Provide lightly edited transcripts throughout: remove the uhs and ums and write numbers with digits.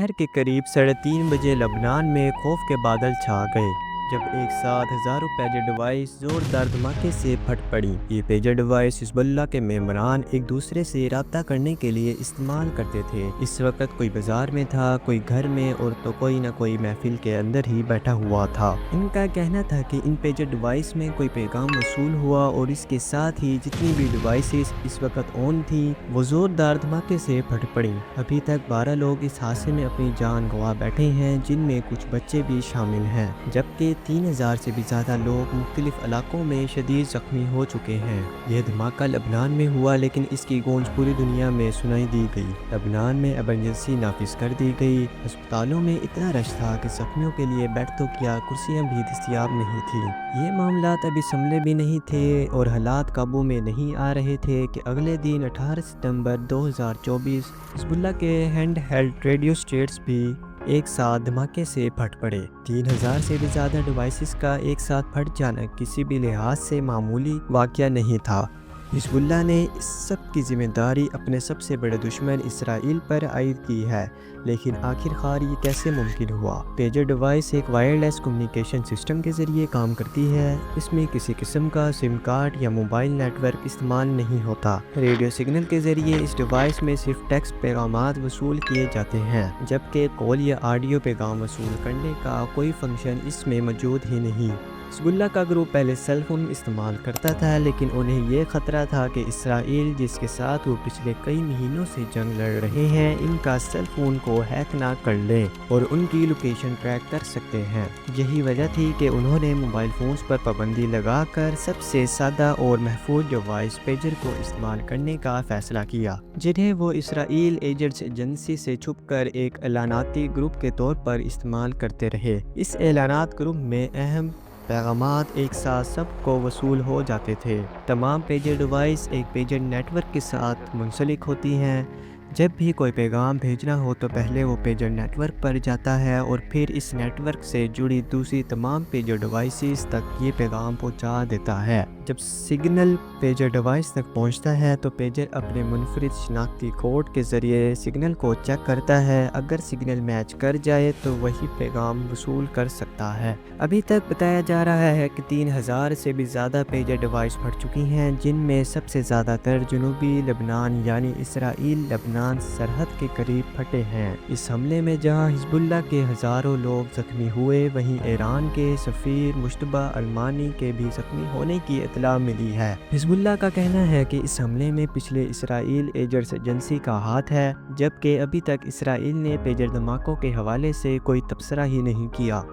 दोपहर के करीब 3:30 बजे लबनान में खौफ के बादल छा गए जब एक साथ हज़ारों पेजर डिवाइस ज़ोरदार धमाके से फट पड़ी। ये पेजर डिवाइस हिज़्बुल्लाह के मेंबरान एक दूसरे से रब्ता करने के लिए इस्तेमाल करते थे। इस वक्त कोई बाजार में था, कोई घर में, और तो कोई ना कोई महफिल के अंदर ही बैठा हुआ था। इनका कहना था कि इन पेजर डिवाइस में कोई पैगाम वसूल हुआ और इसके साथ ही जितनी भी डिवाइसेस इस वक्त ऑन थी वो ज़ोरदार धमाके से फट पड़ी। अभी तक 12 लोग इस हादसे में अपनी जान गंवा बैठे हैं, जिनमें कुछ बच्चे भी शामिल हैं, जबकि 3000 से भी ज़्यादा लोग मुख्तलिफ इलाकों में शदीद ज़ख्मी हो चुके हैं। यह धमाका लबनान में हुआ, लेकिन इसकी गूंज पूरी दुनिया में सुनाई दी गई। लबनान में एमरजेंसी नाफिज कर दी गई। अस्पतालों में इतना रश था कि ज़ख्मियों के लिए बेड तो क्या, कुर्सियाँ भी दस्तयाब नहीं थी। ये मामलात अभी संभले भी नहीं थे और हालात काबू में नहीं आ रहे थे कि अगले दिन 18 सितंबर 2024 हिज़्बुल्लाह के हैंड हेल्ड रेडियो स्टेट्स भी एक साथ धमाके से फट पड़े। 3000 से भी ज़्यादा डिवाइसेस का एक साथ फट जाना किसी भी लिहाज से मामूली वाक़या नहीं था। हिज़्बुल्लाह ने इस सब की ज़िम्मेदारी अपने सबसे बड़े दुश्मन इसराइल पर आयद की है, लेकिन आखिरकार ये कैसे मुमकिन हुआ? पेजर डिवाइस एक वायरलेस कम्युनिकेशन सिस्टम के ज़रिए काम करती है। इसमें किसी किस्म का सिम कार्ड या मोबाइल नेटवर्क इस्तेमाल नहीं होता। रेडियो सिग्नल के ज़रिए इस डिवाइस में सिर्फ टेक्स्ट पैगामात वसूल किए जाते हैं, जबकि कॉल या ऑडियो पैगाम वसूल करने का कोई फंक्शन इसमें मौजूद ही नहीं। हिज़्बुल्लाह का ग्रुप पहले सेल फोन इस्तेमाल करता था, लेकिन उन्हें यह ख़तरा था कि इसराइल, जिसके साथ वो पिछले कई महीनों से जंग लड़ रहे हैं, इनका सेल फोन को हैक ना कर लें और उनकी लोकेशन ट्रैक कर सकते हैं। यही वजह थी कि उन्होंने मोबाइल फ़ोन्स पर पाबंदी लगाकर सबसे सादा और महफूज डिवाइस पेजर को इस्तेमाल करने का फ़ैसला किया, जिन्हें वो इसराइल एजेंट्स एजेंसी से छुपकर एक एलानाती ग्रुप के तौर पर इस्तेमाल करते रहे। इस एलानात ग्रुप में अहम पैगामात एक साथ सबको वसूल हो जाते थे। तमाम पेजर डिवाइस एक पेजर नेटवर्क के साथ मुंसलिक होती हैं। जब भी कोई पैगाम भेजना हो तो पहले वो पेजर नेटवर्क पर जाता है और फिर इस नेटवर्क से जुड़ी दूसरी तमाम पेजर डिवाइसेस तक ये पैगाम पहुंचा देता है। जब सिग्नल पेजर डिवाइस तक पहुंचता है तो पेजर अपने मुनफरिद शनाख्ती कोड के ज़रिए सिग्नल को चेक करता है। अगर सिग्नल मैच कर जाए तो वही पैगाम वसूल कर सकता है। अभी तक बताया जा रहा है कि 3000 से भी ज़्यादा पेजर डिवाइस फट चुकी हैं, जिनमें सबसे ज़्यादातर जनूबी लबनान यानी इसराइल लबनान सरहद के करीब फटे हैं। इस हमले में जहां हिज़्बुल्लाह के हज़ारों लोग ज़ख्मी हुए, वहीं ईरान के सफ़ीर मुश्तबा अलमानी के भी ज़ख्मी होने की इत्तला मिली है। हिज़्बुल्लाह का कहना है कि इस हमले में पिछले इसराइल एजेंट्स एजेंसी का हाथ है, जबकि अभी तक इसराइल ने पेजर धमाकों के हवाले से कोई तबसरा ही नहीं किया।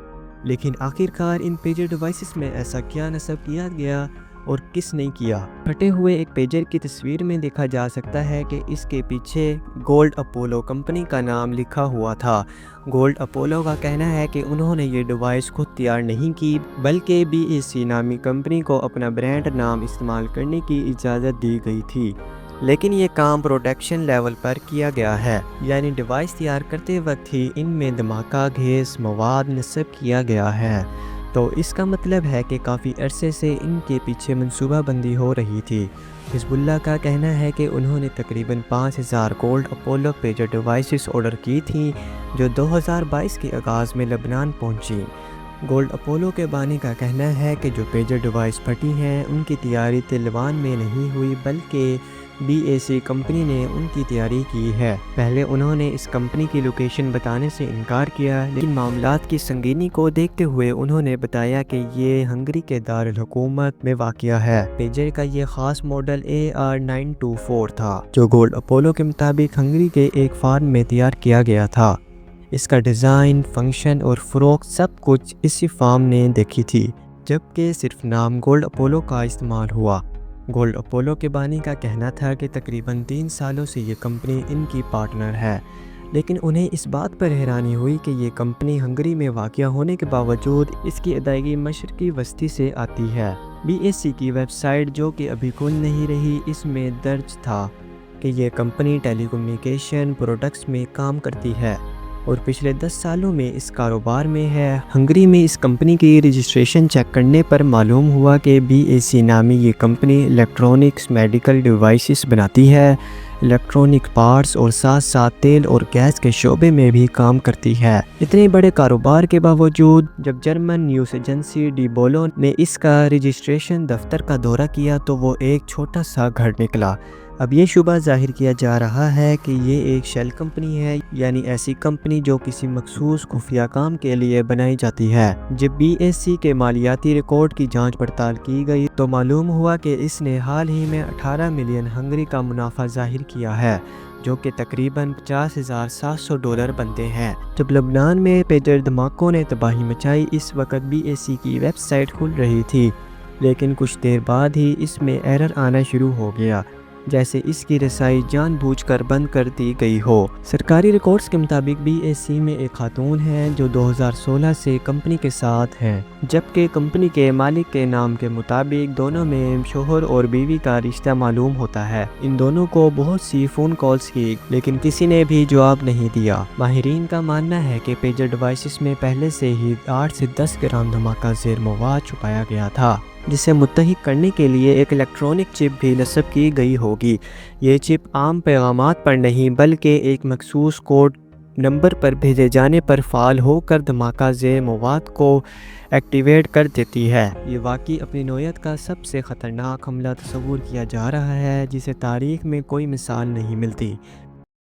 लेकिन आखिरकार इन पेजर डिवाइसेस में ऐसा क्या नस्ब किया गया और किस ने किया? फटे हुए एक पेजर की तस्वीर में देखा जा सकता है कि इसके पीछे गोल्ड अपोलो कंपनी का नाम लिखा हुआ था। गोल्ड अपोलो का कहना है कि उन्होंने ये डिवाइस खुद तैयार नहीं की, बल्कि BAC नामी कंपनी को अपना ब्रांड नाम इस्तेमाल करने की इजाज़त दी गई थी। लेकिन ये काम प्रोडक्शन लेवल पर किया गया है, यानी डिवाइस तैयार करते वक्त ही इनमें धमाका घेस मवाद नस्ब किया गया है। तो इसका मतलब है कि काफ़ी अरसे से इनके पीछे मनसूबाबंदी हो रही थी। हिज़्बुल्लाह का कहना है कि उन्होंने तकरीबन 5000 gold Apollo pager devices order की थी, जो 2022 के आगाज़ में लबनान पहुंची। गोल्ड अपोलो के बानी का कहना है कि जो पेजर डिवाइस फटी हैं, उनकी तैयारी तिलवान में नहीं हुई, बल्कि BAC कंपनी ने उनकी तैयारी की है। पहले उन्होंने इस कंपनी की लोकेशन बताने से इनकार किया, लेकिन मामलात की संगीनी को देखते हुए उन्होंने बताया कि ये हंगरी के दारुल हुकूमत में वाक़या है। पेजर का ये ख़ास मॉडल AR924 था, जो गोल्ड अपोलो के मुताबिक हंगरी के एक फार्म में तैयार किया गया था। इसका डिज़ाइन, फंक्शन और फ़रोख्त सब कुछ इसी फार्म ने देखी थी, जबकि सिर्फ नाम गोल्ड अपोलो का इस्तेमाल हुआ। गोल्ड अपोलो के बानी का कहना था कि तकरीबन 3 सालों से ये कंपनी इनकी पार्टनर है, लेकिन उन्हें इस बात पर हैरानी हुई कि ये कंपनी हंगरी में वाक़या होने के बावजूद इसकी अदायगी मशरक़ी वस्ती से आती है। BAC की वेबसाइट, जो कि अभी खुल नहीं रही, इसमें दर्ज था कि ये कंपनी टेलीकम्युनिकेशन प्रोडक्ट्स में काम करती है और पिछले 10 सालों में इस कारोबार में है। हंगरी में इस कंपनी की रजिस्ट्रेशन चेक करने पर मालूम हुआ कि BAC नामी ये कंपनी इलेक्ट्रॉनिक्स मेडिकल डिवाइसेस बनाती है। الیکٹرونک پارٹس اور ساتھ ساتھ تیل اور گیس کے شعبے میں بھی کام کرتی ہے۔ اتنے بڑے کاروبار کے باوجود جب جرمن نیوز ایجنسی ڈی بولو نے اس کا رجسٹریشن دفتر کا دورہ کیا تو وہ ایک چھوٹا سا گھر نکلا۔ اب یہ شبہ ظاہر کیا جا رہا ہے کہ یہ ایک شیل کمپنی ہے، یعنی ایسی کمپنی جو کسی مخصوص خفیہ کام کے لیے بنائی جاتی ہے۔ جب بی ایس سی کے مالیاتی ریکارڈ کی جانچ پڑتال کی گئی تو معلوم ہوا کہ اس نے حال ہی میں 18 ملین ہنگری کا منافع ظاہر کیا ہے، جو کہ تقریباً $50,700 بنتے ہیں۔ جب لبنان میں پیجر دھماکوں نے تباہی مچائی، اس وقت بی ایس سی کی ویب سائٹ کھل رہی تھی، لیکن کچھ دیر بعد ہی اس میں ایرر آنا شروع ہو گیا، جیسے اس کی رسائی جان بوجھ کر بند کر دی گئی ہو۔ سرکاری ریکارڈز کے مطابق بی ایس سی میں ایک خاتون ہیں جو 2016 سے کمپنی کے ساتھ ہیں، جبکہ کمپنی کے مالک کے نام کے مطابق دونوں میں شوہر اور بیوی کا رشتہ معلوم ہوتا ہے۔ ان دونوں کو بہت سی فون کالز کی، لیکن کسی نے بھی جواب نہیں دیا۔ ماہرین کا ماننا ہے کہ پیجر ڈیوائسز میں پہلے سے ہی 8 سے 10 گرام دھماکہ زیر مواد چھپایا گیا تھا، جسے متحد کرنے کے لیے ایک الیکٹرونک چپ بھی نصب کی گئی ہوگی۔ یہ چپ عام پیغامات پر نہیں بلکہ ایک مخصوص کوڈ نمبر پر بھیجے جانے پر فعال ہو کر دھماکہ زیر مواد کو ایکٹیویٹ کر دیتی ہے۔ یہ واقعی اپنی نوعیت کا سب سے خطرناک حملہ تصور کیا جا رہا ہے، جسے تاریخ میں کوئی مثال نہیں ملتی۔